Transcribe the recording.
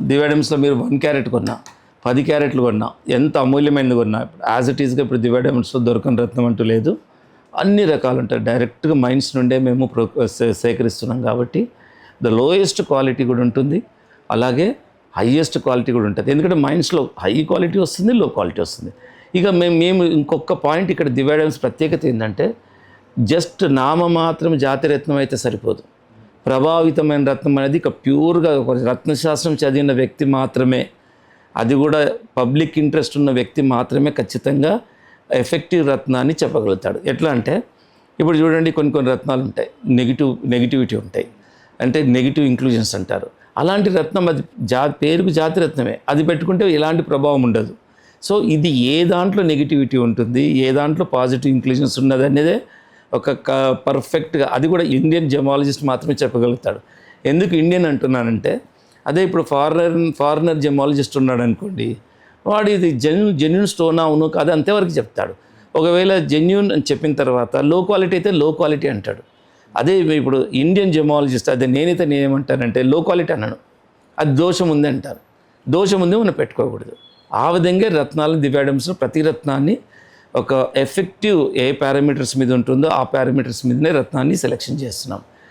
దివ్యాడమ్స్లో మీరు 1 క్యారెట్ కొన్నా, 10 క్యారెట్లు కొన్నా, ఎంత అమూల్యమైనది కొన్నా, ఇప్పుడు యాజ్ ఇట్ ఈస్గా ఇప్పుడు దివ్యాడమ్స్లో దొరకని రత్నం అంటూ లేదు. అన్ని రకాలు ఉంటాయి. డైరెక్ట్గా మైన్స్ నుండే మేము సేకరిస్తున్నాం కాబట్టి ద లోయెస్ట్ క్వాలిటీ కూడా ఉంటుంది, అలాగే హైయెస్ట్ క్వాలిటీ కూడా ఉంటుంది. ఎందుకంటే మైన్స్లో హై క్వాలిటీ వస్తుంది, లో క్వాలిటీ వస్తుంది. ఇక మేము ఇంకొక పాయింట్ ఇక్కడ దివ్యాడమ్స్ ప్రత్యేకత ఏంటంటే, జస్ట్ నామమాత్రం జాతిరత్నం అయితే సరిపోదు. ప్రభావితమైన రత్నం అనేది ఇక ప్యూర్గా ఒక రత్నశాస్త్రం చదివిన వ్యక్తి మాత్రమే, అది కూడా పబ్లిక్ ఇంట్రెస్ట్ ఉన్న వ్యక్తి మాత్రమే ఖచ్చితంగా ఎఫెక్టివ్ రత్నాన్ని చెప్పగలుగుతాడు. ఎట్లా అంటే ఇప్పుడు చూడండి, కొన్ని రత్నాలు ఉంటాయి, నెగిటివిటీ ఉంటాయి, అంటే నెగిటివ్ ఇంక్లూజన్స్ అంటారు. అలాంటి రత్నం అది పేరుకు జాతి రత్నమే, అది పెట్టుకుంటే ఎలాంటి ప్రభావం ఉండదు. సో ఇది ఏ దాంట్లో నెగిటివిటీ ఉంటుంది, ఏ దాంట్లో పాజిటివ్ ఇంక్లూజన్స్ ఉన్నది అనేదే ఒక పర్ఫెక్ట్గా, అది కూడా ఇండియన్ జెమాలజిస్ట్ మాత్రమే చెప్పగలుగుతాడు. ఎందుకు ఇండియన్ అంటున్నానంటే, అదే ఇప్పుడు ఫారినర్ జెమాలజిస్ట్ ఉన్నాడు అనుకోండి, వాడు ఇది జెన్యూన్ స్టోన్ అవును కాదు అంతేవరకు చెప్తాడు. ఒకవేళ జెన్యూన్ అని చెప్పిన తర్వాత లో క్వాలిటీ అయితే లో క్వాలిటీ అంటాడు. అదే ఇప్పుడు ఇండియన్ జెమాలజిస్ట్, అదే నేనేమంటానంటే లో క్వాలిటీ అన్నాను, అది దోషం ఉంది అంటారు. దోషం ఉంది మనం పెట్టుకోకూడదు. ఆ విధంగా రత్నాలు దివ్యాడమ్స్లో ప్రతి రత్నాన్ని ఒక ఎఫెక్టివ్ ఏ పారామీటర్స్ మీద ఉంటుందో ఆ పారామీటర్స్ మీదనే రత్నాన్ని సెలెక్షన్ చేస్తున్నాం.